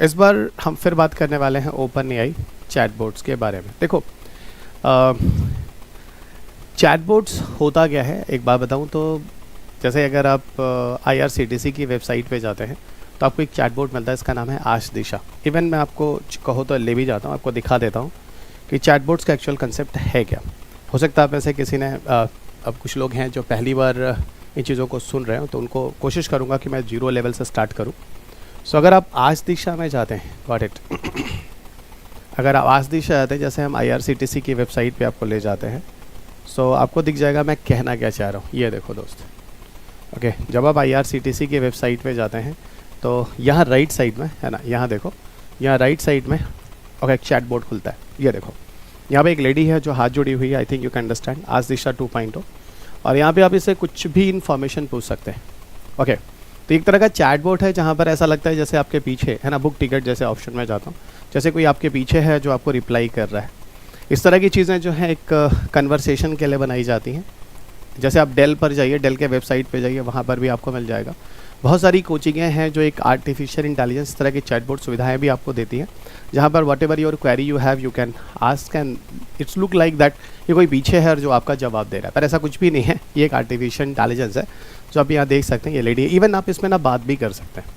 इस बार हम फिर बात करने वाले हैं ओपन एआई चैटबॉट्स के बारे में। देखो, चैटबॉट्स होता क्या है, एक बात बताऊं तो जैसे अगर आप IRCTC की वेबसाइट पे जाते हैं तो आपको एक चैटबॉट मिलता है, इसका नाम है आश दिशा। इवन मैं आपको कहो तो ले भी जाता हूँ, आपको दिखा देता हूँ कि चैटबॉट्स का एक्चुअल कंसेप्ट है क्या। हो सकता है आप में से किसी ने अब कुछ लोग हैं जो पहली बार इन चीज़ों को सुन रहे हो, तो उनको कोशिश करूँगा कि मैं 0 लेवल से स्टार्ट करूँ। सो अगर आप आज दिशा में जाते हैं, गॉट इट, अगर आप आज दिशा जाते हैं, जैसे हम IRCTC की वेबसाइट पे आपको ले जाते हैं, सो आपको दिख जाएगा मैं कहना क्या चाह रहा हूँ। ये देखो दोस्त, ओके, जब आप IRCTC की वेबसाइट पे जाते हैं तो यहाँ राइट साइड में है ना, यहाँ देखो, यहाँ राइट साइड में ओके एक चैटबॉट खुलता है। ये देखो, यहाँ पे एक लेडी है जो हाथ जुड़ी हुई है, I think you can understand, आज दिशा 2.0, और यहाँ पे आप इससे कुछ भी इन्फॉर्मेशन पूछ सकते हैं। ओके, तो एक तरह का चैटबॉट है जहाँ पर ऐसा लगता है जैसे आपके पीछे है ना, बुक टिकट जैसे ऑप्शन में जाता हूँ, जैसे कोई आपके पीछे है जो आपको रिप्लाई कर रहा है। इस तरह की चीज़ें जो है एक कन्वर्सेशन के लिए बनाई जाती हैं। जैसे आप डेल पर जाइए, डेल के वेबसाइट पे जाइए, वहाँ पर भी आपको मिल जाएगा। बहुत सारी कोचिंगें हैं जो एक आर्टिफिशियल इंटेलिजेंस इस तरह की चैटबॉट सुविधाएं भी आपको देती हैं, जहाँ पर what ever your query you have you can ask and it's look like that ये कोई पीछे है और जो आपका जवाब दे रहा है, पर ऐसा कुछ भी नहीं है। ये एक आर्टिफिशियल इंटेलिजेंस है जो आप यहाँ देख सकते हैं। ये लेडी, इवन आप इसमें ना बात भी कर सकते हैं।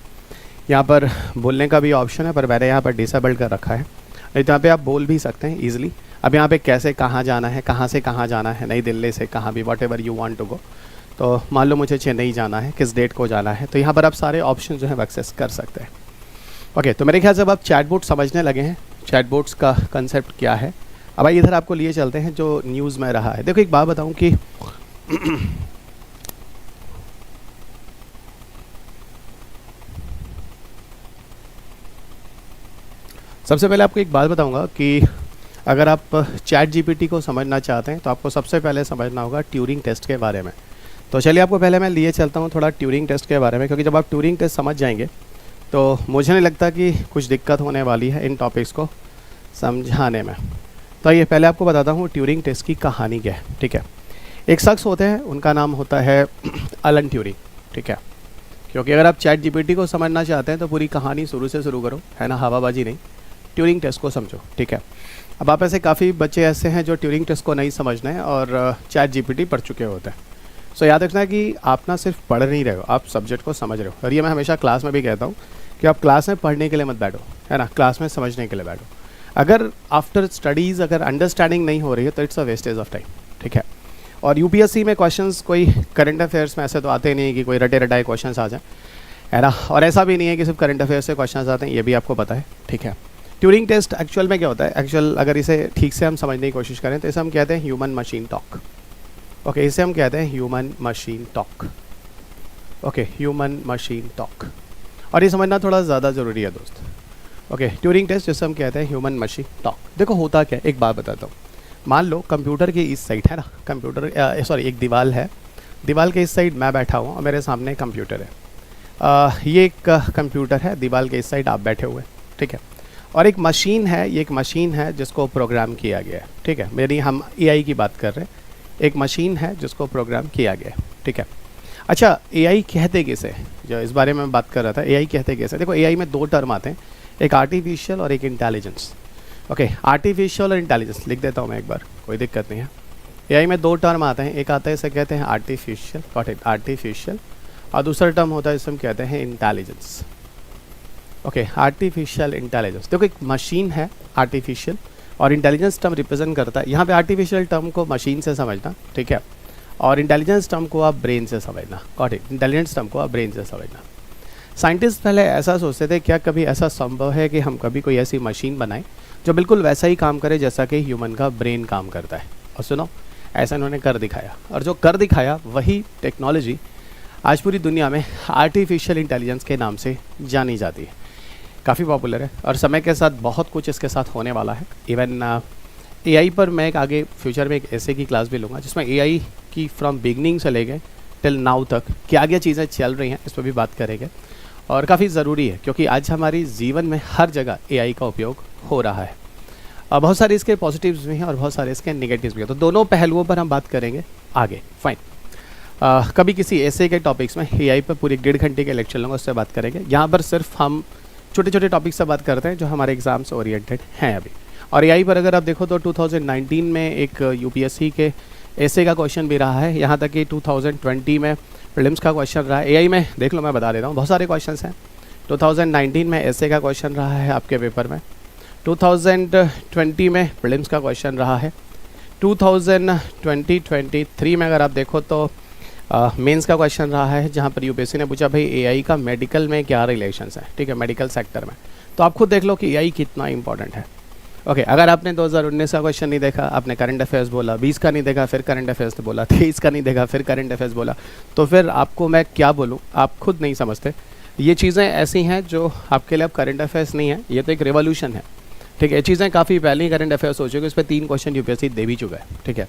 यहाँ पर बोलने का भी ऑप्शन है, पर मैंने यहाँ पर डिसेबल कर रखा है, नहीं तो यहाँ पे आप बोल भी सकते हैं ईजिली। अब यहाँ पे कैसे कहाँ जाना है, कहाँ से कहाँ जाना है, नई दिल्ली से कहाँ भी, whatever you want to go. तो मान लो मुझे चेन्नई जाना है, किस डेट को जाना है, तो यहाँ पर आप सारे ऑप्शन जो है एक्सेस कर सकते हैं। ओके, तो मेरे ख्याल से अब आप चैटबॉट समझने लगे हैं, चैटबॉट्स का कंसेप्ट क्या है। अब भाई इधर आपको लिए चलते हैं जो न्यूज़ में रहा है। देखो, एक बात बताऊँ कि सबसे पहले आपको एक बात बताऊंगा कि अगर आप ChatGPT को समझना चाहते हैं तो आपको सबसे पहले समझना होगा ट्यूरिंग टेस्ट के बारे में। तो चलिए आपको पहले मैं लिए चलता हूं थोड़ा ट्यूरिंग टेस्ट के बारे में, क्योंकि जब आप ट्यूरिंग टेस्ट समझ जाएंगे तो मुझे नहीं लगता कि कुछ दिक्कत होने वाली है इन टॉपिक्स को समझाने में। तो ये पहले आपको बताता हूँ ट्यूरिंग टेस्ट की कहानी क्या है। ठीक है, एक शख्स होते हैं, उनका नाम होता है अलन ट्यूरिंग। ठीक है, क्योंकि अगर आप ChatGPT को समझना चाहते हैं तो पूरी कहानी शुरू से शुरू करो, है ना, हवाबाजी नहीं, ट्यूरिंग टेस्ट को समझो। ठीक है, अब आप ऐसे काफ़ी बच्चे ऐसे हैं जो ट्यूरिंग टेस्ट को नहीं समझना है और ChatGPT पढ़ चुके होते हैं। सो याद रखना है कि आप ना सिर्फ पढ़ नहीं रहे हो, आप सब्जेक्ट को समझ रहे हो। और ये मैं हमेशा क्लास में भी कहता हूँ कि आप क्लास में पढ़ने के लिए मत बैठो, है ना, क्लास में समझने के लिए बैठो। अगर आफ्टर स्टडीज़ अगर अंडरस्टैंडिंग नहीं हो रही है तो it's a wastage of time. ठीक है, और UPSC में क्वेश्चंस कोई करंट अफेयर्स में ऐसे तो आते नहीं कि कोई रटे रटाए क्वेश्चंस आ जाए, है ना, और ऐसा भी नहीं है कि सिर्फ करंट अफेयर्स से क्वेश्चंस आते हैं, ये भी आपको पता है। ठीक है, ट्यूरिंग टेस्ट एक्चुअल में क्या होता है, एक्चुअल अगर इसे ठीक से हम समझने की कोशिश करें तो इसे हम कहते हैं ह्यूमन मशीन टॉक। ओके, इसे हम कहते हैं human machine talk. Okay, human machine talk, और ये समझना थोड़ा ज़्यादा ज़रूरी है दोस्त। ओके, ट्यूरिंग टेस्ट जिसे हम कहते हैं ह्यूमन मशीन टॉक। देखो होता क्या है, एक बात बताता हूँ। मान लो कंप्यूटर की इस साइड है ना, कंप्यूटर सॉरी एक दीवार है, दीवार के इस साइड मैं बैठा हुआ और मेरे सामने कंप्यूटर है। ये एक कंप्यूटर है, दीवार के इस साइड आप बैठे हुए। ठीक है, और एक मशीन है, ये एक मशीन है जिसको प्रोग्राम किया गया है। ठीक है, मेरी हम AI की बात कर रहे हैं, एक मशीन है जिसको प्रोग्राम किया गया है। ठीक है, अच्छा AI कहते कैसे, जो इस बारे में बात कर रहा था, AI कहते कैसे। देखो AI में 2 टर्म आते हैं, एक आर्टिफिशियल और एक इंटेलिजेंस। ओके, आर्टिफिशियल और इंटेलिजेंस लिख देता हूँ मैं एक बार, कोई दिक्कत नहीं है। AI में 2 टर्म आते हैं, एक आता है इसे कहते हैं आर्टिफिशियल, गॉट इट, आर्टिफिशियल, और दूसरा टर्म होता है इसे हम कहते हैं इंटेलिजेंस। Okay, artificial intelligence. देखो एक मशीन है आर्टिफिशियल, और इंटेलिजेंस टर्म रिप्रेजेंट करता है, यहाँ पे आर्टिफिशियल टर्म को मशीन से समझना, ठीक है, और इंटेलिजेंस टर्म को आप ब्रेन से समझना। गॉट इट, इंटेलिजेंस टर्म को आप ब्रेन से समझना। साइंटिस्ट पहले ऐसा सोचते थे, क्या कभी ऐसा संभव है कि हम कभी कोई ऐसी मशीन बनाएं जो बिल्कुल वैसा ही काम करे जैसा कि ह्यूमन का ब्रेन काम करता है। और सुनो, ऐसा इन्होंने कर दिखाया, और जो कर दिखाया वही टेक्नोलॉजी आज पूरी दुनिया में आर्टिफिशियल इंटेलिजेंस के नाम से जानी जाती है। काफ़ी पॉपुलर है, और समय के साथ बहुत कुछ इसके साथ होने वाला है। इवन AI पर मैं एक आगे फ्यूचर में एक ऐसे की क्लास भी लूँगा जिसमें AI की फ्रॉम बिगनिंग से लेके टिल नाउ तक क्या क्या चीज़ें चल रही हैं, इस पर भी बात करेंगे। और काफ़ी ज़रूरी है क्योंकि आज हमारी जीवन में हर जगह AI का उपयोग हो रहा है। बहुत सारे इसके पॉजिटिव्स भी हैं और बहुत सारे इसके नेगेटिव्स भी हैं, तो दोनों पहलुओं पर हम बात करेंगे आगे। फाइन, कभी किसी ऐसे के टॉपिक्स में एआई पर पूरी 1.5 घंटे के लेक्चर लूँगा, उससे बात करेंगे। यहाँ पर सिर्फ हम छोटे छोटे टॉपिक से बात करते हैं जो हमारे एग्जाम से ओरिएंटेड हैं अभी। और एआई पर अगर आप देखो तो 2019 में एक यूपीएससी के ऐसे का क्वेश्चन भी रहा है, यहाँ तक कि 2020 में प्रीलिम्स का क्वेश्चन रहा है। एआई में देख लो, मैं बता देता हूँ, बहुत सारे क्वेश्चन हैं। 2019 में ऐसे का क्वेश्चन रहा है आपके पेपर में, 2020 में प्रीलिम्स का क्वेश्चन रहा है, 2023 में अगर आप देखो तो मेंस का क्वेश्चन रहा है, जहाँ पर यूपीएससी ने पूछा भाई एआई का मेडिकल में क्या रिलेशंस है, ठीक है, मेडिकल सेक्टर में। तो आप खुद देख लो कि एआई कितना इंपॉर्टेंट है। ओके, अगर आपने 2019 का क्वेश्चन नहीं देखा, आपने करंट अफेयर्स बोला, 20 का नहीं देखा फिर करंट अफेयर्स बोला, 23 का नहीं देखा फिर करंट अफेयर्स बोला, तो फिर आपको मैं क्या बोलूँ, आप खुद नहीं समझते। ये चीज़ें ऐसी हैं जो आपके लिए अब करंट अफेयर्स नहीं है, ये तो एक रेवोल्यूशन है, ठीक है। ये चीज़ें काफ़ी पहले ही करंट अफेयर्स हो चुके, इस पर 3 क्वेश्चन यूपीएससी दे भी चुका है, ठीक है।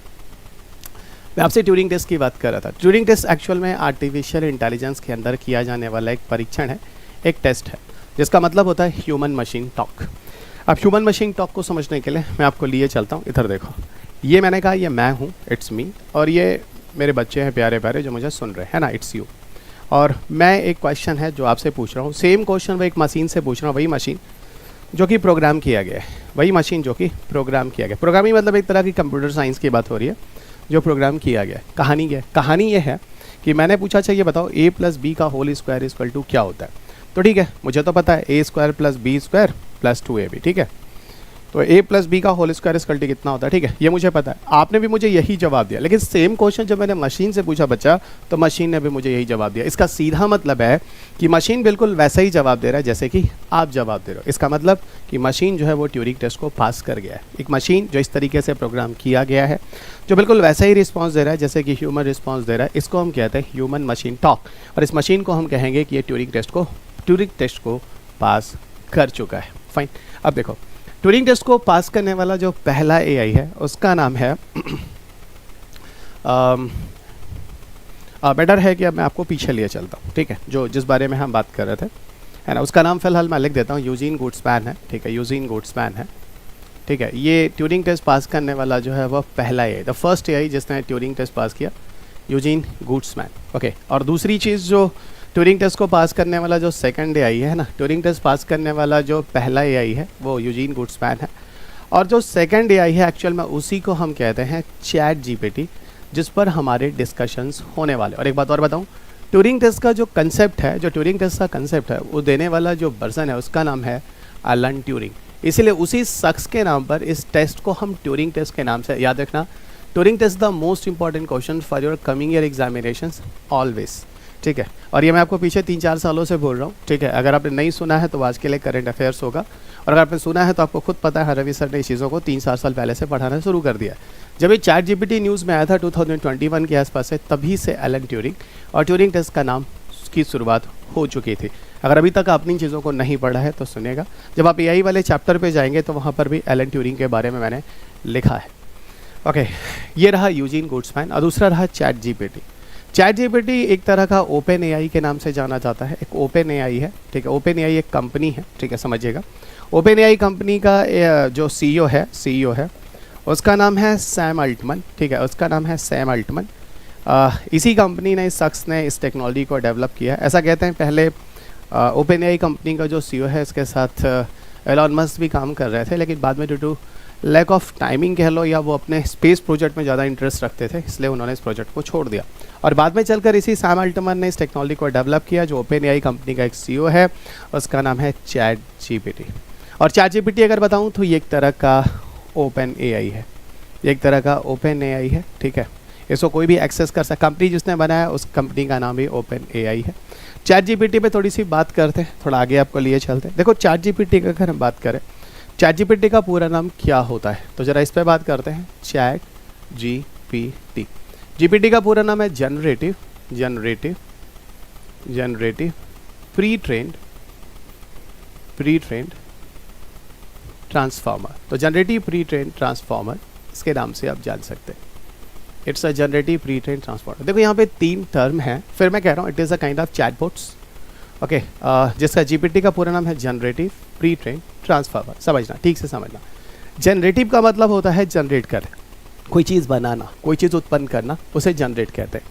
मैं आपसे ट्यूरिंग टेस्ट की बात कर रहा था। ट्यूरिंग टेस्ट एक्चुअल में आर्टिफिशियल इंटेलिजेंस के अंदर किया जाने वाला एक परीक्षण है, एक टेस्ट है, जिसका मतलब होता है ह्यूमन मशीन टॉक। अब ह्यूमन मशीन टॉक को समझने के लिए मैं आपको लिए चलता हूँ। इधर देखो, ये मैंने कहा ये मैं हूँ, इट्स मी, और ये मेरे बच्चे हैं प्यारे प्यारे जो मुझे सुन रहे हैं ना, इट्स यू। और मैं एक क्वेश्चन है जो आपसे पूछ रहा हूँ, सेम क्वेश्चन वो एक मशीन से पूछ रहा हूँ, वही मशीन जो कि प्रोग्राम किया गया है, वही मशीन जो कि प्रोग्राम किया गया। प्रोग्रामिंग मतलब एक तरह की कंप्यूटर साइंस की बात हो रही है, जो प्रोग्राम किया गया है। कहानी ये है कि मैंने पूछा, अच्छा ये बताओ a + b का होल स्क्वायर इक्वल टू क्या होता है। तो ठीक है, मुझे तो पता है a² + b² + 2ab, ठीक है। तो a + b का होल स्क्वायर इक्वल टू कितना होता है, ठीक है, ये मुझे पता है। आपने भी मुझे यही जवाब दिया, लेकिन सेम क्वेश्चन जब मैंने मशीन से पूछा बच्चा, तो मशीन ने भी मुझे यही जवाब दिया। इसका सीधा मतलब है कि मशीन बिल्कुल वैसा ही जवाब दे रहा है जैसे कि आप जवाब दे रहे हो। इसका मतलब कि मशीन जो है वो ट्यूरिंग टेस्ट को पास कर गया है। एक मशीन जो इस तरीके से प्रोग्राम किया गया है, जो बिल्कुल वैसा ही रिस्पॉन्स दे रहा है जैसे कि ह्यूमन रिस्पॉन्स दे रहा है, इसको हम कहते हैं ह्यूमन मशीन टॉक। और इस मशीन को हम कहेंगे कि ये ट्यूरिंग टेस्ट को पास कर चुका है। फाइन, अब देखो, ट्यूरिंग टेस्ट को पास करने वाला जो पहला एआई है उसका नाम है बेटर है कि अब मैं आपको पीछे लिए चलता हूँ, ठीक है, जो जिस बारे में हम बात कर रहे थे, है ना। उसका नाम फिलहाल मैं लिख देता हूँ, यूजीन गुड्समैन है, ठीक है, यूजीन गुड्समैन है, ठीक है। ये ट्यूरिंग टेस्ट पास करने वाला जो है वह पहला एआई, द फर्स्ट एआई जिसने ट्यूरिंग टेस्ट पास किया, यूजीन गुड्समैन। ओके, और दूसरी चीज़, जो ट्यूरिंग टेस्ट को पास करने वाला जो सेकंड एआई है ना, ट्यूरिंग टेस्ट पास करने वाला जो पहला एआई है वो यूजीन गुड्समैन है, और जो सेकंड एआई है एक्चुअल में उसी को हम कहते हैं चैट जीपीटी, जिस पर हमारे डिस्कशंस होने वाले। और एक बात और बताऊं, ट्यूरिंग टेस्ट का जो कंसेप्ट है, जो ट्यूरिंग टेस्ट का कंसेप्ट है, वो देने वाला जो पर्सन है उसका नाम है एलन ट्यूरिंग। इसीलिए उसी शख्स के नाम पर इस टेस्ट को हम ट्यूरिंग टेस्ट के नाम से याद रखना। Turing test the most important question for your coming year examinations always, ठीक है। और ये मैं आपको पीछे 3-4 सालों से बोल रहा हूँ, ठीक है। अगर आपने नहीं सुना है तो आज के लिए करंट अफेयर्स होगा, और अगर आपने सुना है तो आपको खुद पता है रवि सर ने इस चीज़ों को 3-4 साल पहले से पढ़ाना शुरू कर दिया है। जब ये चैट जीपीटी न्यूज़ में आया था 2021 के आसपास से, तभी से एलन ट्यूरिंग और ट्यूरिंग टेस्ट का नाम की शुरुआत हो चुकी थी। अगर अभी तक आपने इन चीज़ों को नहीं पढ़ा है तो सुनिएगा, जब आप एआई वाले चैप्टर पे जाएंगे तो वहाँ पर भी एलन ट्यूरिंग के बारे में मैंने लिखा है। ओके, ये रहा यूजीन गुड्समैन, और दूसरा रहा चैट जीपीटी। चैट जीपीटी एक तरह का ओपन एआई के नाम से जाना जाता है, एक ओपन एआई है, ठीक है। ओपन एआई एक कंपनी है, ठीक है, समझिएगा। ओपन एआई कंपनी का जो सीईओ है उसका नाम है सैम अल्टमन, ठीक है, उसका नाम है सैम अल्टमन। इसी कंपनी ने, इस शख्स ने इस टेक्नोलॉजी को डेवलप किया है। ऐसा कहते हैं पहले ओपन एआई कंपनी का जो सीईओ है इसके साथ एलन मस्क भी काम कर रहे थे, लेकिन बाद में due to lack of timing कह लो, या वो अपने स्पेस प्रोजेक्ट में ज़्यादा इंटरेस्ट रखते थे, इसलिए उन्होंने इस प्रोजेक्ट को छोड़ दिया। और बाद में चलकर इसी सैम अल्टमन ने इस टेक्नोलॉजी को डेवलप किया, जो ओपन एआई कंपनी का एक सीईओ है, उसका नाम है चैट जीपीटी। और चैट जीपीटी अगर बताऊं तो ये एक तरह का ओपन एआई है, ये एक तरह का ओपन एआई है, ठीक है। इसको कोई भी एक्सेस कर सकता, कंपनी जिसने बनाया उस कंपनी का नाम भी ओपन एआई है। चैट जीपीटी पे थोड़ी सी बात करते हैं, थोड़ा आगे आपको लिए चलते हैं। देखो, चैट जीपीटी का अगर हम बात करें, चैट जीपीटी का पूरा नाम क्या होता है, तो ज़रा इस पर बात करते हैं। चैट जीपीटी, जीपीटी का पूरा नाम है जनरेटिव प्री ट्रेंड ट्रांसफॉर्मर। तो जनरेटिव प्री ट्रेंड ट्रांसफॉर्मर, इसके नाम से आप जान सकते हैं, it's a generative pre trend transformer. देखो यहाँ पे 3 टर्म हैं, फिर मैं कह रहा हूँ it is a kind of chatbots, okay, जिसका जीपीटी का पूरा नाम है जनरेटिव प्री ट्रेंड ट्रांसफॉर्मर। समझना, ठीक से समझना। जनरेटिव का मतलब होता है जनरेट कर, कोई चीज़ बनाना, कोई चीज़ उत्पन्न करना, उसे जनरेट कहते हैं।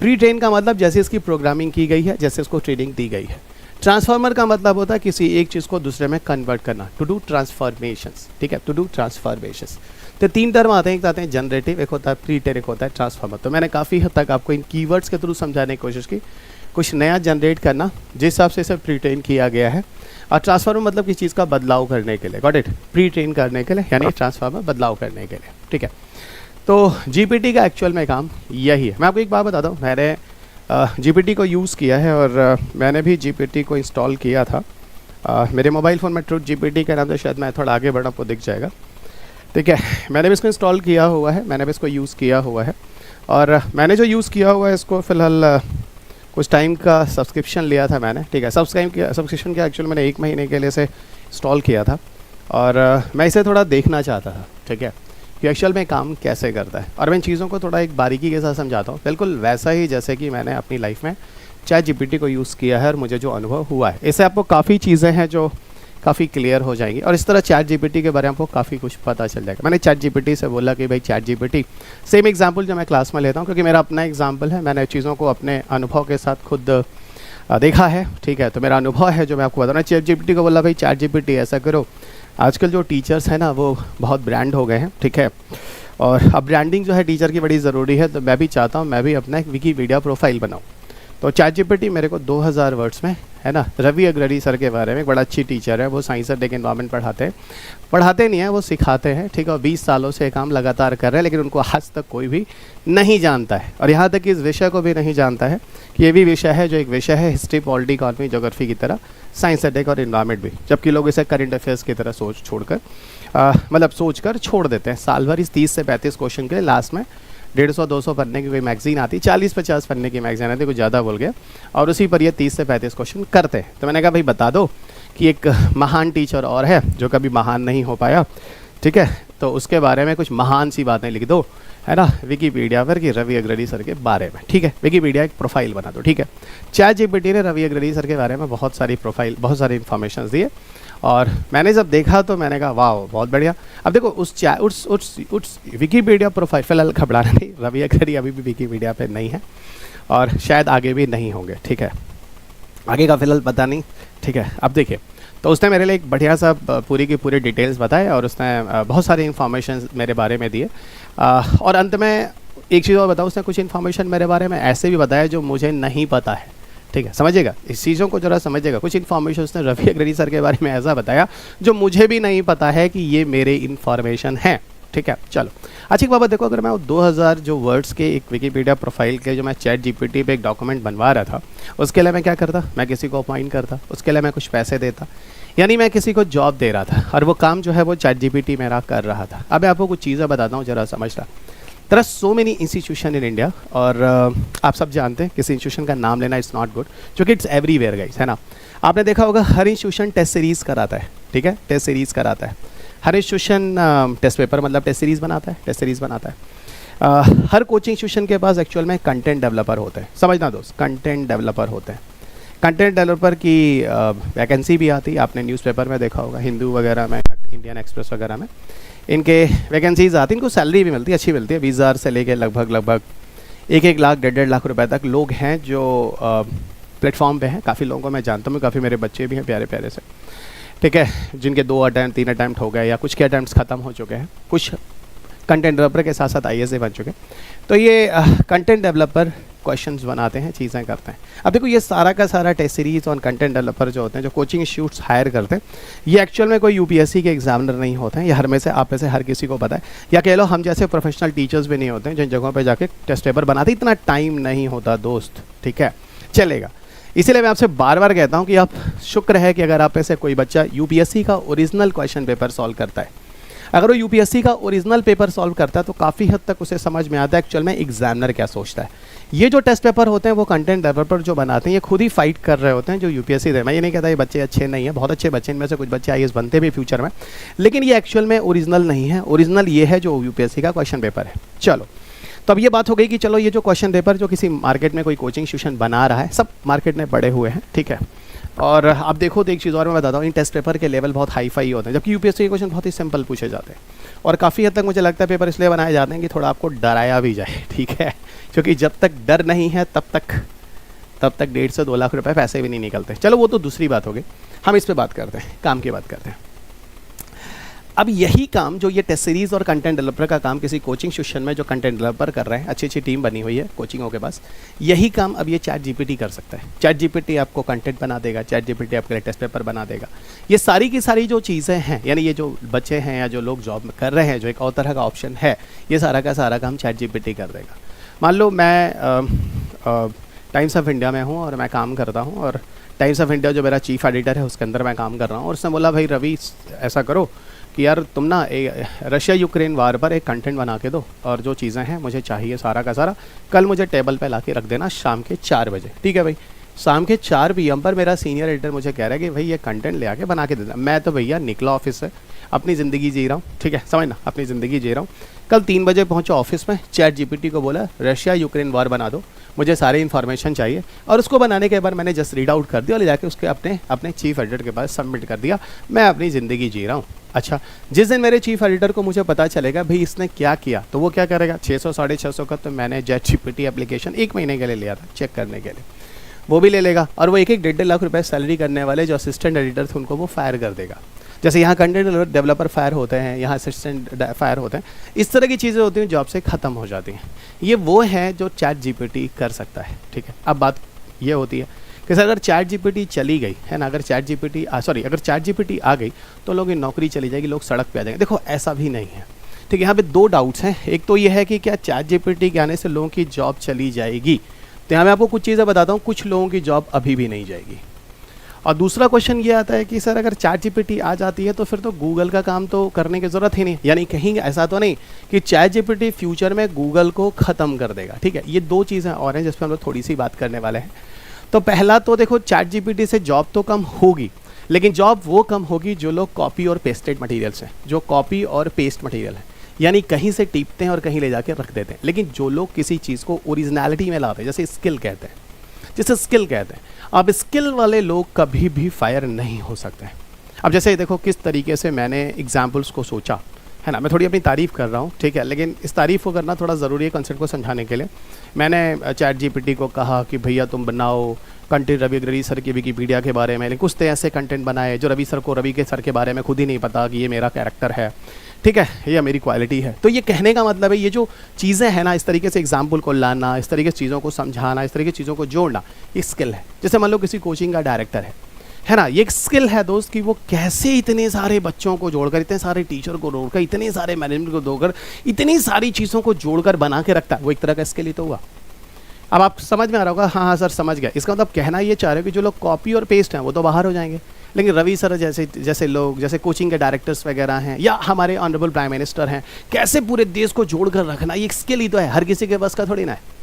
प्री ट्रेन का मतलब जैसे इसकी प्रोग्रामिंग की गई है, जैसे इसको ट्रेनिंग दी गई है। ट्रांसफार्मर का मतलब होता है किसी एक चीज़ को दूसरे में कन्वर्ट करना, टू डू ट्रांसफॉर्मेशंस, ठीक है, टू डू ट्रांसफॉर्मेशंस। तो 3 टर्म आते हैं, एक आते हैं जनरेटिव, एक होता है प्री ट्रेन, एक होता है ट्रांसफार्मर। तो मैंने काफ़ी हद तक आपको इन कीवर्ड्स के थ्रू समझाने की कोशिश की, कुछ नया जनरेट करना जिस हिसाब से इसे प्री ट्रेन किया गया है, और ट्रांसफार्मर मतलब किसी चीज़ का बदलाव करने के लिए, गॉट इट, प्री ट्रेन करने के लिए, यानी ट्रांसफार्मर बदलाव करने के लिए, ठीक है। तो जीपीटी का एक्चुअल में काम यही है। मैं आपको एक बात बताता हूँ, मैंने जीपीटी को यूज़ किया है और मैंने भी जीपीटी को इंस्टॉल किया था। मेरे मोबाइल फ़ोन में ट्रूथ जीपीटी के नाम से, शायद मैं थोड़ा आगे बढ़ा आपको दिख जाएगा, ठीक है। मैंने भी इसको इंस्टॉल किया हुआ है, मैंने भी इसको यूज़ किया हुआ है, और मैंने जो यूज़ किया हुआ है इसको फ़िलहाल कुछ टाइम का सब्सक्रिप्शन लिया था मैंने, ठीक है। सब्सक्रिप्शन का एक्चुअल मैंने 1 महीने के लिए से इंस्टॉल किया था, और मैं इसे थोड़ा देखना चाहता था, ठीक है, कि एक्चुअल में काम कैसे करता है। और मैं इन चीज़ों को थोड़ा एक बारीकी के साथ समझाता हूँ, बिल्कुल वैसा ही जैसे कि मैंने अपनी लाइफ में चैट जीपीटी को यूज़ किया है और मुझे जो अनुभव हुआ है। इससे आपको काफ़ी चीज़ें हैं जो काफ़ी क्लियर हो जाएंगी, और इस तरह चैट जीपीटी के बारे में आपको काफ़ी कुछ पता चल जाएगा। मैंने चैट जीपीटी से बोला कि भाई चैट जीपीटी, सेम एग्जांपल जो मैं क्लास में लेता हूँ, क्योंकि मेरा अपना एग्जांपल है, मैंने चीज़ों को अपने अनुभव के साथ खुद देखा है, ठीक है। तो मेरा अनुभव है जो मैं आपको बता रहा हूँ। चैट जीपीटी को बोला भाई चैट जीपीटी ऐसा करो। आजकल जो टीचर्स हैं ना वो बहुत ब्रांड हो गए हैं, ठीक है, और अब ब्रांडिंग जो है टीचर की बड़ी ज़रूरी है। तो मैं भी चाहता हूँ मैं भी अपना एक विकीपीडिया प्रोफाइल बनाऊँ। तो चैट जीपीटी मेरे को 2000 वर्ड्स में, है ना, रवि अग्रणी सर के बारे में, एक बड़ा अच्छी टीचर है, वो साइंस एंड टेक एनवायरनमेंट पढ़ाते नहीं है, वो सिखाते हैं, ठीक है। 20 सालों से काम लगातार कर रहे हैं, लेकिन उनको आज तक कोई भी नहीं जानता है, और यहाँ तक कि इस विषय को भी नहीं जानता है कि ये भी विषय है जो एक विषय है हिस्ट्री, पॉलिटी, इकॉनमी, ज्योग्राफी की तरह, साइंस एंड टेक और एनवायरनमेंट भी, जबकि लोग इसे करंट अफेयर्स की तरह सोच कर छोड़ देते हैं। साल भर इस 30 से 35 क्वेश्चन के लिए लास्ट में 150-200 पन्ने की कोई मैगजीन आती, 40-50 पन्ने की मैगजीन आती, कुछ ज़्यादा बोल गया, और उसी पर ये 30 से 35 क्वेश्चन करते हैं। तो मैंने कहा भाई बता दो कि एक महान टीचर और है जो कभी महान नहीं हो पाया, ठीक है, तो उसके बारे में कुछ महान सी बातें लिख दो, है ना, विकीपीडिया पर कि रवि अग्रणी सर के बारे में, ठीक है। विकीपीडिया एक प्रोफाइल बना दो, ठीक है। चैट जीपीटी ने रवि अग्रणी सर के बारे में बहुत सारी इन्फॉर्मेशन दिए, और मैंने जब देखा तो मैंने कहा वाह बहुत बढ़िया। अब देखो उस विकीपीडिया प्रोफाइल, फिलहाल घबराना नहीं, रवि अग्रणी अभी भी विकीपीडिया पे नहीं है, और शायद आगे भी नहीं होंगे, ठीक है, आगे का फिलहाल पता नहीं, ठीक है। अब देखिए, तो उसने मेरे लिए एक बढ़िया सा पूरी की पूरी डिटेल्स बताए, और उसने बहुत सारी इन्फॉर्मेशन मेरे बारे में दिए, और अंत में एक चीज़ और बताऊँ, उसने कुछ इन्फॉर्मेशन मेरे बारे में ऐसे भी बताया जो मुझे नहीं पता है, ठीक है, समझिएगा, इस चीज़ों को जरा समझिएगा। कुछ इन्फॉर्मेशन उसने रवि अग्रणी सर के बारे में ऐसा बताया जो मुझे भी नहीं पता है कि ये मेरे इन्फॉर्मेशन है, ठीक है। चलो अच्छी बाबा, देखो अगर मैं 2000 जो वर्ड्स के एक विकीपीडिया प्रोफाइल के जो मैं चैट जीपीटी पे एक डॉक्यूमेंट बनवा रहा था, उसके लिए मैं क्या करता, मैं किसी को अपॉइंट करता, उसके लिए मैं कुछ पैसे देता, यानी मैं किसी को जॉब दे रहा था, और वो काम जो है वो चैट जीपीटी मेरा कर रहा था। अब मैं आपको कुछ चीज़ें बताता हूँ, जरा समझना। There are so many institution in India, और आप सब जानते हैं किसी इंस्टीट्यूशन का नाम लेना इट्स नॉट गुड, क्योंकि इट्स एवरीवेयर गाइस, है ना। आपने देखा होगा हर इंस्टीट्यूशन टेस्ट सीरीज़ कराता है, ठीक है, टेस्ट सीरीज़ कराता है। हर इंस्टीट्यूशन टेस्ट पेपर मतलब टेस्ट सीरीज़ बनाता है, हर कोचिंग इंस्टीट्यूशन के पास एक्चुअल में कंटेंट डेवलपर होते हैं, समझना दोस्त, कंटेंट डेवलपर होते हैं। कंटेंट डेवलपर की वैकेंसी भी आती है, आपने न्यूज़पेपर में देखा होगा, हिंदू वगैरह में, इंडियन एक्सप्रेस वगैरह में इनके वैकेंसीज आती हैं, इनको सैलरी भी मिलती है, अच्छी मिलती है, 20,000 से लेके लगभग 1-1 लाख 1.5 लाख रुपए तक लोग हैं जो प्लेटफॉर्म पे हैं। काफ़ी लोगों को मैं जानता हूँ, काफ़ी मेरे बच्चे भी हैं प्यारे प्यारे से, ठीक है, जिनके 2 अटैम्प्ट 3 अटैम्प्ट हो गए, या कुछ के अटैम्प्ट ख़त्म हो चुके हैं, कुछ कंटेंट डेवलपर के साथ साथ IAS बन चुके हैं। तो ये कंटेंट डेवलपर क्वेश्चंस बनाते हैं, चीज़ें करते हैं। अब देखो ये सारा का सारा टेस्ट सीरीज और कंटेंट डेवलपर जो होते हैं, जो कोचिंग इंस्टीट्यूट्स हायर करते हैं, ये एक्चुअल में कोई UPSC के एग्जामिनर नहीं होते हैं। ये हर में से आप में से हर किसी को पता है, या कह लो हम जैसे प्रोफेशनल टीचर्स भी नहीं होते हैं जिन जगहों पर जाके टेस्ट पेपर बनाते, इतना टाइम नहीं होता दोस्त, ठीक है, चलेगा। इसीलिए मैं आपसे बार बार कहता हूँ कि आप शुक्र है कि अगर आप में से कोई बच्चा UPSC का ओरिजिनल क्वेश्चन पेपर सॉल्व करता है। अगर वो UPSC का ओरिजिनल पेपर सॉल्व करता है तो काफ़ी हद तक उसे समझ में आता है एक्चुअल में एग्जामिनर क्या सोचता है। ये जो टेस्ट पेपर होते हैं वो कंटेंट डेवलपर जो बनाते हैं, ये खुद ही फाइट कर रहे होते हैं जो UPSC दे। मैं ये नहीं कहता ये बच्चे अच्छे नहीं हैं, बहुत अच्छे बच्चे, इनमें से कुछ बच्चे IAS बनते भी फ्यूचर में, लेकिन ये एक्चुअल में ओरिजिनल नहीं है। ओरिजिनल ये है जो UPSC का क्वेश्चन पेपर है। चलो, तो अब ये बात हो गई कि चलो ये जो क्वेश्चन पेपर जो किसी मार्केट में कोई कोचिंग इंस्टीट्यूशन बना रहा है, सब मार्केट में पड़े हुए हैं, ठीक है। और आप देखो तो एक चीज़ और मैं बताता हूँ, इन टेस्ट पेपर के लेवल बहुत हाई फाई होते हैं, जबकि UPSC के क्वेश्चन बहुत ही सिंपल पूछे जाते हैं। और काफ़ी हद तक मुझे लगता है पेपर इसलिए बनाए जाते हैं कि थोड़ा आपको डराया भी जाए, ठीक है, क्योंकि जब तक डर नहीं है तब तक 1.5 से 2 लाख रुपए पैसे भी नहीं निकलते। चलो वो तो दूसरी बात हो गई, हम इस पे बात करते हैं, काम की बात करते हैं। अब यही काम जो ये टेस्ट सीरीज़ और कंटेंट डेवलपर का काम किसी कोचिंग सेशन में जो कंटेंट डेवलपर कर रहे हैं, अच्छी अच्छी टीम बनी हुई है कोचिंगों के पास, यही काम अब ये चैट जीपीटी कर सकता है। चैट जीपीटी आपको कंटेंट बना देगा, चैट जीपीटी आपके लिए टेस्ट पेपर बना देगा। ये सारी की सारी जो चीज़ें हैं, यानी ये जो बच्चे हैं या जो लोग जॉब कर रहे हैं, जो एक और तरह का ऑप्शन है, ये सारा का सारा काम चैट जीपीटी कर देगा। मान लो मैं टाइम्स ऑफ इंडिया में हूँ और मैं काम करता हूँ, और टाइम्स ऑफ इंडिया जो मेरा चीफ एडिटर है उसके अंदर मैं काम कर रहा हूँ, और उसने बोला भाई रवि ऐसा करो कि यार तुम ना रशिया यूक्रेन वार पर एक कंटेंट बना के दो, और जो चीज़ें हैं मुझे चाहिए सारा का सारा कल मुझे टेबल पे ला के रख देना शाम के 4 बजे। ठीक है भाई, शाम के 4 PM पर मेरा सीनियर एडिटर मुझे कह रहा है कि भाई ये कंटेंट ले आके बना के दे देना। मैं तो भैया निकला ऑफिस से, अपनी ज़िंदगी जी रहा हूँ, ठीक है समझना, अपनी ज़िंदगी जी रहा हूँ। कल 3 बजे पहुँचा ऑफिस में, चैट जीपीटी को बोला रशिया यूक्रेन वार बना दो, मुझे सारी इन्फॉर्मेशन चाहिए, और उसको बनाने के बाद मैंने जस्ट रीड आउट कर दिया और ले जाके उसके अपने चीफ एडिटर के पास सबमिट कर दिया। मैं अपनी ज़िंदगी जी रहा हूँ। अच्छा, जिस दिन मेरे चीफ एडिटर को मुझे पता चलेगा भाई इसने क्या किया, तो वो क्या करेगा, 600 650 का तो मैंने चैट जीपीटी एप्लीकेशन 1 महीने के लिए लिया था चेक करने के लिए, वो भी ले लेगा, और वो 1-1 लाख रुपए सैलरी करने वाले जो असिस्टेंट एडिटर थे उनको वो फायर कर देगा। जैसे यहाँ कंटेंट डेवलपर फायर होते हैं, यहाँ असिस्टेंट फायर होते हैं, इस तरह की चीज़ें होती हैं जॉब से ख़त्म हो जाती हैं। ये वो है जो चैट जीपीटी कर सकता है। ठीक है, अब बात ये होती है कि सर अगर चैट जीपीटी चली गई है ना, अगर चैट जीपीटी आ गई तो लोगों की नौकरी चली जाएगी, लोग सड़क पे आ जाएंगे। देखो ऐसा भी नहीं है। ठीक है, यहाँ पे 2 डाउट्स हैं। एक तो ये है कि क्या चैट जीपीटी के आने से लोगों की जॉब चली जाएगी, तो यहाँ मैं आपको कुछ चीज़ें बताता हूँ, कुछ लोगों की जॉब अभी भी नहीं जाएगी। और दूसरा क्वेश्चन ये आता है कि सर अगर चैट जीपीटी आ जाती है तो फिर तो गूगल का काम तो करने की ज़रूरत ही नहीं, यानी कहीं ऐसा तो नहीं कि चैट जीपीटी फ्यूचर में गूगल को ख़त्म कर देगा। ठीक है, ये 2 चीज़ें और हैं जिस पर हम लोग थोड़ी सी बात करने वाले हैं। तो पहला तो देखो, चैट जीपीटी से जॉब तो कम होगी, लेकिन जॉब वो कम होगी जो लोग कॉपी और पेस्टेड मटीरियल्स हैं, जो कॉपी और पेस्ट मटीरियल है, यानी कहीं से टीपते हैं और कहीं ले जाके रख देते हैं। लेकिन जो लोग किसी चीज़ को ओरिजिनलिटी में लाते हैं, जैसे स्किल कहते हैं, अब स्किल वाले लोग कभी भी फायर नहीं हो सकते हैं। अब जैसे देखो किस तरीके से मैंने एग्जाम्पल्स को सोचा है ना, मैं थोड़ी अपनी तारीफ़ कर रहा हूँ, ठीक है, लेकिन इस तारीफ़ को करना थोड़ा ज़रूरी है कॉन्सेप्ट को समझाने के लिए। मैंने चैट जीपीटी को कहा कि भैया तुम बनाओ कंटेंट रवि सर की विकीपीडिया के बारे में, लेकिन कुछ तो ऐसे कंटेंट बनाए जो रवि के सर के बारे में खुद ही नहीं पता कि ये मेरा कैरेक्टर है, ठीक है, ये मेरी क्वालिटी है। तो ये कहने का मतलब है ये जो चीज़ें हैं ना, इस तरीके से एग्जाम्पल को लाना, इस तरीके से चीज़ों को समझाना, इस तरीके से चीज़ों को जोड़ना, ये स्किल है। जैसे मान लो किसी कोचिंग का डायरेक्टर है ना, ये एक स्किल है दोस्त कि वो कैसे इतने सारे बच्चों को जोड़कर, इतने सारे टीचर को जोड़कर, इतने सारे मैनेजमेंट को जोड़कर, इतनी सारी चीज़ों को जोड़कर बना के रखता है। वो एक तरह का स्किल ही तो हुआ। अब आप समझ में आ रहा होगा, हाँ सर समझ गया। इसका मतलब कहना ये चाह रहे हो कि जो लोग कॉपी और पेस्ट हैं वो तो बाहर हो जाएंगे, लेकिन रवि सर जैसे लोग, जैसे कोचिंग के डायरेक्टर्स वगैरह हैं, या हमारे ऑनरेबल प्राइम मिनिस्टर हैं, कैसे पूरे देश को जोड़कर रखना, ये स्किल ही तो है, हर किसी के बस का थोड़ी ना है।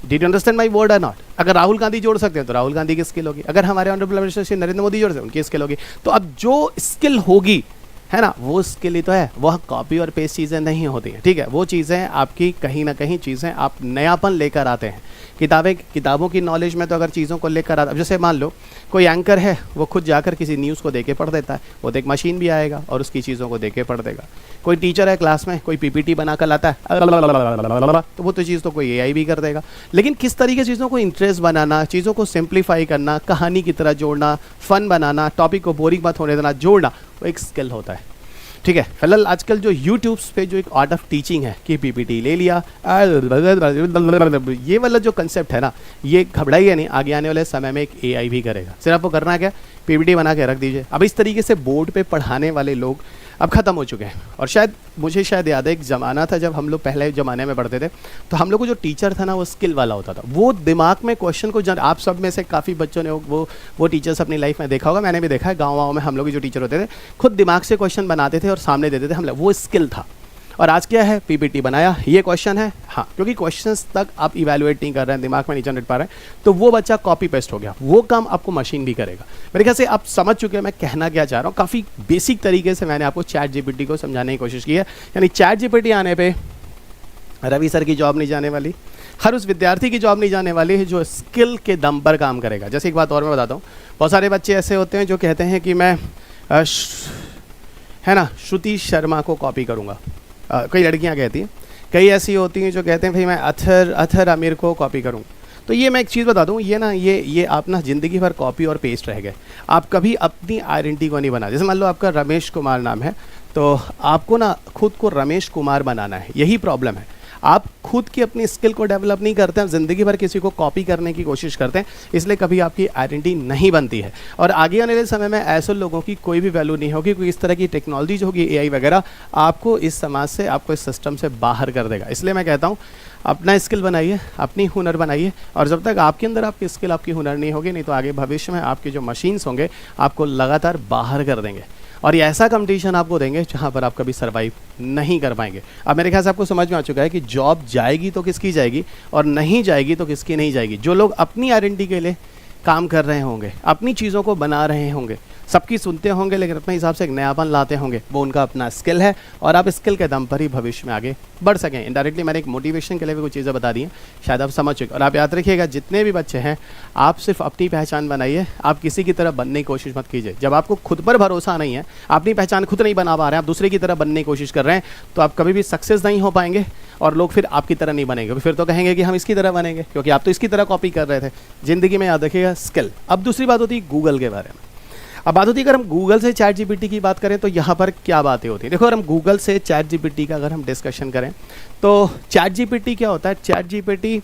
Did you understand my word और नॉट? अगर राहुल गांधी जोड़ सकते हैं तो राहुल गांधी की स्किल होगी, अगर हमारे honourable prime minister Narendra Modi जोड़ सकते हैं उनकी स्किल होगी। तो अब जो स्किल होगी है ना, वो स्किल ही तो है, वह कॉपी और पेस्ट चीज़ें नहीं होती हैं। ठीक है, वो चीज़ें आपकी कहीं ना कहीं चीज़ें आप नयापन लेकर आते हैं। किताबों की नॉलेज में तो अगर चीज़ों को लेकर आता, अब जैसे मान लो कोई एंकर है, वो खुद जाकर किसी न्यूज़ को देके पढ़ देता है, वो तो एक मशीन भी आएगा और उसकी चीज़ों को देके पढ़ देगा। कोई टीचर है क्लास में, कोई पीपीटी बना कर लाता है, तो वो तो चीज़ तो कोई एआई भी कर देगा। लेकिन किस तरीके से चीज़ों को इंटरेस्ट बनाना, चीज़ों को सिंप्लीफाई करना, कहानी की तरह जोड़ना, फन बनाना, टॉपिक को बोरिंग मत होने देना, जोड़ना, वो एक स्किल होता है। ठीक है, फिलहाल आजकल जो यूट्यूब्स पे जो एक आर्ट ऑफ टीचिंग है कि पीपीटी ले लिया, ये वाला जो कंसेप्ट है ना, ये घबराइए नहीं, आगे आने वाले समय में एक एआई भी करेगा। सिर्फ आपको करना क्या, पीपीटी बना के रख दीजिए। अब इस तरीके से बोर्ड पे पढ़ाने वाले लोग अब ख़त्म हो चुके हैं। और मुझे शायद याद है एक ज़माना था जब हम लोग पहले ज़माने में पढ़ते थे, तो हम लोग को जो टीचर था ना वो स्किल वाला होता था, वो दिमाग में क्वेश्चन को आप सब में से काफ़ी बच्चों ने वो टीचर्स अपनी लाइफ में देखा होगा, मैंने भी देखा है। गाँव में हम लोग जो टीचर होते थे खुद दिमाग से क्वेश्चन बनाते थे और सामने देते थे हम लोग, वो स्किल था। और आज क्या है, पीपीटी बनाया, ये क्वेश्चन है, हाँ, क्योंकि क्वेश्चंस तक आप इवैल्यूएट नहीं कर रहे हैं, दिमाग में नहीं जनरेट पा रहे हैं, तो वो बच्चा कॉपी पेस्ट हो गया। वो काम आपको मशीन भी करेगा। मेरे ख्याल से आप समझ चुके हैं मैं कहना क्या चाह रहा हूँ। काफ़ी बेसिक तरीके से मैंने आपको चैट जीपीटी को समझाने की कोशिश की है। यानी चैट जीपीटी आने पर रवि सर की जॉब नहीं जाने वाली, हर उस विद्यार्थी की जॉब नहीं जाने वाली है जो स्किल के दम पर काम करेगा। जैसे एक बात और मैं बताता हूँ, बहुत सारे बच्चे ऐसे होते हैं जो कहते हैं कि मैं है ना श्रुति शर्मा को कॉपी करूँगा। कई लड़कियां कहती हैं कई ऐसी होती हैं जो कहते हैं भाई मैं अथर आमिर को कॉपी करूँ। तो ये मैं एक चीज़ बता दूँ, ये ना ये आप ना ज़िंदगी भर कॉपी और पेस्ट रह गए, आप कभी अपनी आइडेंटिटी को नहीं बना। जैसे मान लो आपका रमेश कुमार नाम है, तो आपको ना खुद को रमेश कुमार बनाना है, यही प्रॉब्लम है। आप खुद की अपनी स्किल को डेवलप नहीं करते हैं, ज़िंदगी भर किसी को कॉपी करने की कोशिश करते हैं, इसलिए कभी आपकी आइडेंटिटी नहीं बनती है। और आगे आने वाले समय में ऐसे लोगों की कोई भी वैल्यू नहीं होगी, क्योंकि इस तरह की टेक्नोलॉजी जो होगी, एआई वगैरह, आपको इस समाज से, आपको इस सिस्टम से बाहर कर देगा। इसलिए मैं कहता हूँ अपना स्किल बनाइए, अपनी हुनर बनाइए, और जब तक आपके अंदर आपकी स्किल, आपकी हुनर नहीं होगी, नहीं तो आगे भविष्य में आपके जो मशीन्स होंगे आपको लगातार बाहर कर देंगे, और ये ऐसा कंपटीशन आपको देंगे जहाँ पर आप कभी सर्वाइव नहीं कर पाएंगे। अब मेरे ख्याल से आपको समझ में आ चुका है कि जॉब जाएगी तो किसकी जाएगी और नहीं जाएगी तो किसकी नहीं जाएगी। जो लोग अपनी आइडेंटिटी के लिए काम कर रहे होंगे, अपनी चीज़ों को बना रहे होंगे, सबकी सुनते होंगे लेकिन अपने हिसाब से एक नयापन लाते होंगे, वो उनका अपना स्किल है, और आप स्किल के दम पर ही भविष्य में आगे बढ़ सकें। इनडायरेक्टली मैंने एक मोटिवेशन के लिए भी कुछ चीज़ें बता दी हैं, शायद आप समझ चुके। और आप याद रखिएगा, जितने भी बच्चे हैं, आप सिर्फ अपनी पहचान बनाइए, आप किसी की तरह बनने की कोशिश मत कीजिए। जब आपको खुद पर भरोसा नहीं है, अपनी पहचान खुद नहीं बना पा रहे हैं, आप दूसरे की तरह बनने की कोशिश कर रहे हैं, तो आप कभी भी सक्सेस नहीं हो पाएंगे, और लोग फिर आपकी तरह नहीं बनेंगे, फिर तो कहेंगे कि हम इसकी तरह बनेंगे, क्योंकि आप तो इसकी तरह कॉपी कर रहे थे। ज़िंदगी में याद रखिएगा स्किल। अब दूसरी बात होती है गूगल के बारे में। अब बात होती है, अगर हम गूगल से चैट जीपीटी की बात करें तो यहाँ पर क्या बातें होती हैं। देखो, अगर हम गूगल से चैट जीपीटी का अगर हम डिस्कशन करें तो चैट जीपीटी क्या होता है। चैट जीपीटी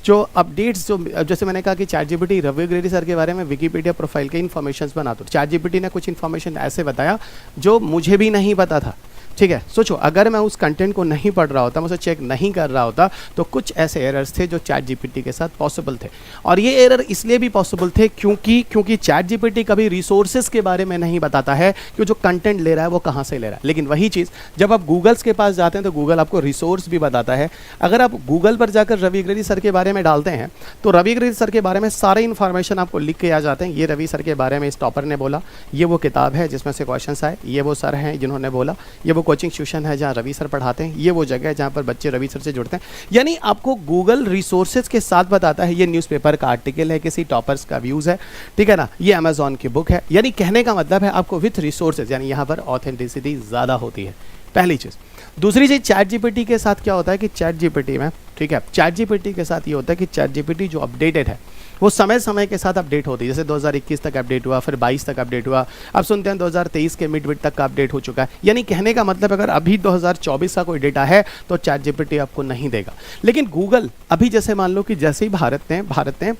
जो अपडेट्स, जो जैसे मैंने कहा कि ChatGPT Ravi Agrawal sir के बारे में विकीपीडिया प्रोफाइल के इन्फॉर्मेशन बनाता, तो चैट जीपीटी ने कुछ इन्फॉर्मेशन ऐसे बताया जो मुझे भी नहीं पता था। ठीक है, सोचो अगर मैं उस कंटेंट को नहीं पढ़ रहा होता, मैं उसे चेक नहीं कर रहा होता, तो कुछ ऐसे एरर्स थे जो चैट जीपीटी के साथ पॉसिबल थे। और ये एरर इसलिए भी पॉसिबल थे क्योंकि चैट जीपीटी कभी रिसोर्सेज के बारे में नहीं बताता है कि जो कंटेंट ले रहा है वो कहाँ से ले रहा है। लेकिन वही चीज़ जब आप गूगल्स के पास जाते हैं तो गूगल आपको रिसोर्स भी बताता है। अगर आप गूगल पर जाकर रवि अग्रवाल सर के बारे में डालते हैं तो रवि अग्रवाल सर के बारे में सारे इन्फॉर्मेशन आपको लिख के आ जाते हैं। ये रवि सर के बारे में इस टॉपर ने बोला, ये वो किताब है जिसमें से क्वेश्चन आए, ये वो सर हैं जिन्होंने बोला, ये वो कोचिंग ट्यूशन है जहाँ रवि सर पढ़ाते हैं, ये वो जगह है जहाँ पर बच्चे रवि सर से जुड़ते हैं। यानी आपको गूगल रिसोर्सेज के साथ बताता है, ये न्यूज़पेपर का आर्टिकल है, किसी टॉपर्स का व्यूज़ है, ठीक है ना, ये अमेजॉन की बुक है। यानी कहने का मतलब है आपको विथ रिसोर्सेज, यानी यहाँ पर ऑथेंटिसिटी ज़्यादा होती है, पहली चीज़। दूसरी चीज़, चैट जीपीटी के साथ क्या होता है कि चैट जीपीटी में, ठीक है, चैट जीपीटी के साथ ये होता है कि चैट जीपीटी जो अपडेटेड है वो समय समय के साथ अपडेट होती है। जैसे 2021 तक अपडेट हुआ, फिर 22 तक अपडेट हुआ, अब सुनते हैं 2023 के मिड तक का अपडेट हो चुका है। यानी कहने का मतलब अगर अभी 2024 का कोई डेटा है तो चैट जीपीटी आपको नहीं देगा। लेकिन गूगल अभी जैसे मान लो कि जैसे ही भारत ने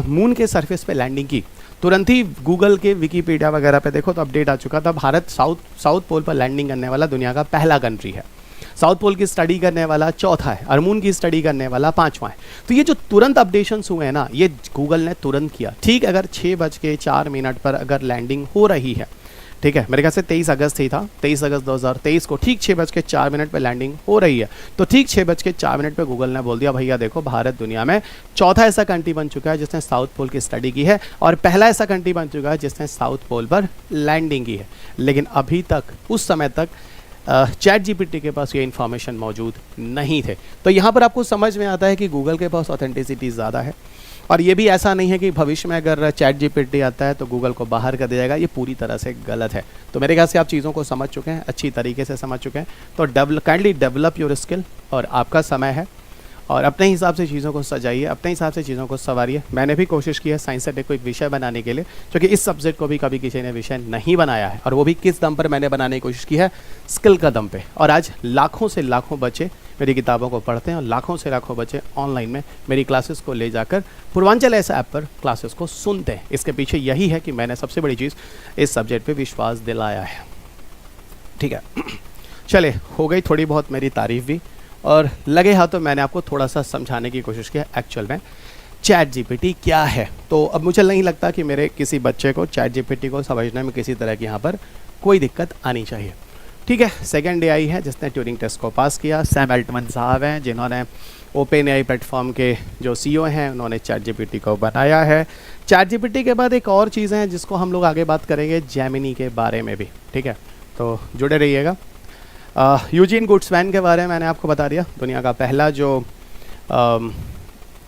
मून के सरफेस पे लैंडिंग की, तुरंत ही गूगल के विकीपीडिया वगैरह पे देखो तो अपडेट आ चुका था, भारत साउथ पोल पर लैंडिंग करने वाला दुनिया का पहला कंट्री है, साउथ पोल की स्टडी करने वाला चौथा है, और मून की स्टडी करने वाला पांचवा है। तो ये जो तुरंत अपडेशंस हुए हैं ना, ये गूगल ने तुरंत किया। ठीक, अगर 6:04 पर अगर लैंडिंग हो रही है, ठीक है, मेरे ख्याल से 23 अगस्त ही था, 23 अगस्त 2023 को ठीक 6:04 पर लैंडिंग हो रही है, तो ठीक 6:04 पर गूगल ने बोल दिया भैया देखो, भारत दुनिया में चौथा ऐसा कंट्री बन चुका है जिसने साउथ पोल की स्टडी की है, और पहला ऐसा कंट्री बन चुका है जिसने साउथ पोल पर लैंडिंग की है। लेकिन अभी तक, उस समय तक चैट जीपीटी के पास ये इन्फॉर्मेशन मौजूद नहीं थे। तो यहाँ पर आपको समझ में आता है कि गूगल के पास ऑथेंटिसिटी ज़्यादा है। और ये भी ऐसा नहीं है कि भविष्य में अगर चैट जीपीटी आता है तो गूगल को बाहर कर दिया जाएगा, ये पूरी तरह से गलत है। तो मेरे ख्याल से आप चीज़ों को समझ चुके हैं, अच्छी तरीके से समझ चुके हैं। तो काइंडली डेवलप योर स्किल, और आपका समय है, और अपने हिसाब से चीज़ों को सजाइए, अपने हिसाब से चीज़ों को संवारिए। मैंने भी कोशिश की है साइंस सब्जेक्ट को एक विषय बनाने के लिए, क्योंकि इस सब्जेक्ट को भी कभी किसी ने विषय नहीं बनाया है, और वो भी किस दम पर मैंने बनाने की कोशिश की है, स्किल का दम पे। और आज लाखों से लाखों बच्चे मेरी किताबों को पढ़ते हैं, और लाखों से लाखों बच्चे ऑनलाइन में मेरी क्लासेस को ले जाकर पूर्वांचल ऐसा ऐप पर क्लासेस को सुनते हैं। इसके पीछे यही है कि मैंने सबसे बड़ी चीज़ इस सब्जेक्ट पर विश्वास दिलाया है। ठीक है, चले, हो गई थोड़ी बहुत मेरी तारीफ़ भी, और लगे हाथों मैंने आपको थोड़ा सा समझाने की कोशिश की एक्चुअल में चैट जीपीटी क्या है। तो अब मुझे नहीं लगता कि मेरे किसी बच्चे को चैट जीपीटी को समझने में किसी तरह की यहाँ पर कोई दिक्कत आनी चाहिए। ठीक है, सेकंड डे आई है जिसने ट्यूरिंग टेस्ट को पास किया, सैम अल्टमैन साहब हैं, जिन्होंने ओपन एआई प्लेटफॉर्म के जो सीईओ हैं, उन्होंने चैट जीपीटी को बनाया है। चैट जीपीटी के बाद एक और चीज़ है जिसको हम लोग आगे बात करेंगे, जेमिनी के बारे में भी। ठीक है, तो जुड़े रहिएगा। यूजीन गुड्समैन के बारे में मैंने आपको बता दिया, दुनिया का पहला जो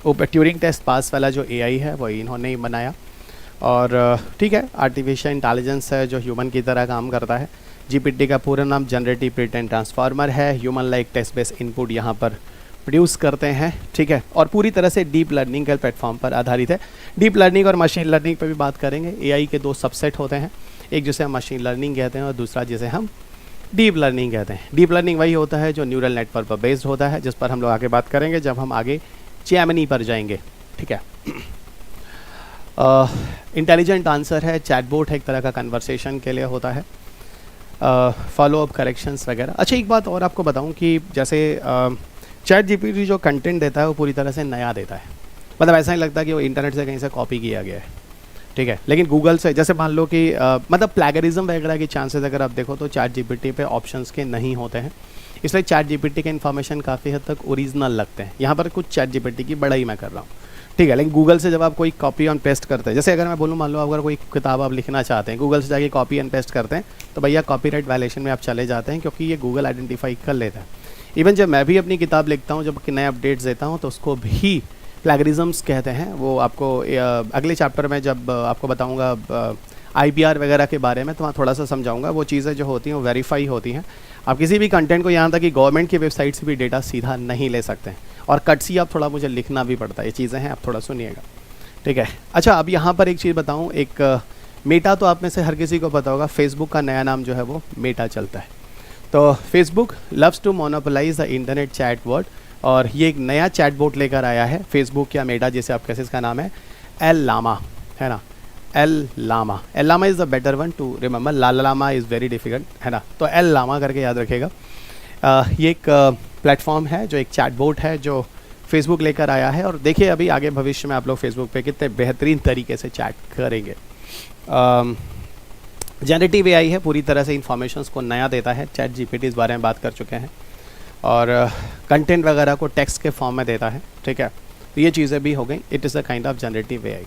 ट्यूरिंग टेस्ट पास वाला जो एआई है वो इन्होंने ही बनाया। और ठीक है, आर्टिफिशियल इंटेलिजेंस है जो ह्यूमन की तरह काम करता है। जीपीटी का पूरा नाम जनरेटिव प्री-ट्रेन ट्रांसफार्मर है। Human like text base input यहाँ पर प्रोड्यूस करते हैं, ठीक है, और पूरी तरह से डीप लर्निंग के प्लेटफॉर्म पर आधारित है। डीप लर्निंग और मशीन लर्निंग पर भी बात करेंगे। एआई के दो सबसेट होते हैं, एक जिसे हम मशीन लर्निंग कहते हैं और दूसरा जिसे हम डीप लर्निंग कहते हैं। डीप लर्निंग वही होता है जो न्यूरल नेटवर्क पर बेस्ड होता है, जिस पर हम लोग आगे बात करेंगे जब हम आगे जेमिनी पर जाएंगे, ठीक है। इंटेलिजेंट आंसर है, चैटबॉट है, एक तरह का कन्वर्सेशन के लिए होता है, फॉलो अप करेक्शंस वगैरह। अच्छा, एक बात और आपको बताऊं कि जैसे चैट जीपीटी जो कंटेंट देता है वो पूरी तरह से नया देता है, मतलब ऐसा नहीं लगता कि वो इंटरनेट से कहीं से कॉपी किया गया है, ठीक है। लेकिन गूगल से जैसे मान लो कि मतलब प्लैगरिज्म वगैरह के चांसेस अगर आप देखो तो चैट जीपीटी पे ऑप्शंस के नहीं होते हैं, इसलिए चैट जीपीटी के इन्फॉर्मेशन काफ़ी हद तक ओरिजिनल लगते हैं। यहाँ पर कुछ चैट जीपीटी की बड़ाई मैं कर रहा हूँ, ठीक है। लेकिन गूगल से जब आप कोई कॉपी एंड पेस्ट करते हैं, जैसे अगर मैं बोलूँ मान लो अगर कोई किताब आप लिखना चाहते हैं, गूगल से जाके कॉपी एंड पेस्ट करते हैं तो भैया कॉपीराइट वायलेशन में आप चले जाते हैं, क्योंकि ये गूगल आइडेंटिफाई कर लेता है। इवन जब मैं भी अपनी किताब लिखता हूँ, जब नए अपडेट्स देता हूँ तो उसको भी प्लैगरिज्म्स कहते हैं। वो आपको अगले चैप्टर में जब आपको बताऊँगा आईपीआर वगैरह के बारे में तो वहाँ थोड़ा सा समझाऊंगा। वो चीज़ें जो होती हैं वो वेरीफाई होती हैं। आप किसी भी कंटेंट को यहाँ तक कि गवर्नमेंट की वेबसाइट से भी डेटा सीधा नहीं ले सकते हैं, और कटसी आप थोड़ा मुझे लिखना भी पड़ता है, ये चीज़ें हैं, आप थोड़ा सुनिएगा, ठीक है। अच्छा, अब यहाँ पर एक चीज़ बताऊँ, एक मेटा तो आप में से हर किसी को पता होगा, फेसबुक का नया नाम जो है वो मेटा चलता है। तो Facebook loves to monopolise the internet chat word, और ये एक नया चैटबॉट लेकर आया है फेसबुक या मेटा, जैसे आप कैसे, इसका नाम है एल लामा, है ना, L Llama. L Llama is the better one to remember, Llama is very difficult, है ना, तो एल लामा करके याद रखेगा। ये एक प्लेटफॉर्म है जो एक चैटबॉट है जो फेसबुक लेकर आया है, और देखिए अभी आगे भविष्य में आप लोग फेसबुक पे कितने बेहतरीन तरीके से चैट करेंगे। जनरेटिव एआई है, पूरी तरह से इंफॉर्मेशंस को नया देता है। चैट जीपीटी इस बारे में बात कर चुके हैं, और कंटेंट वगैरह को टेक्स्ट के फॉर्म में देता है, ठीक है। तो ये चीज़ें भी हो गई। It is a kind of generative AI.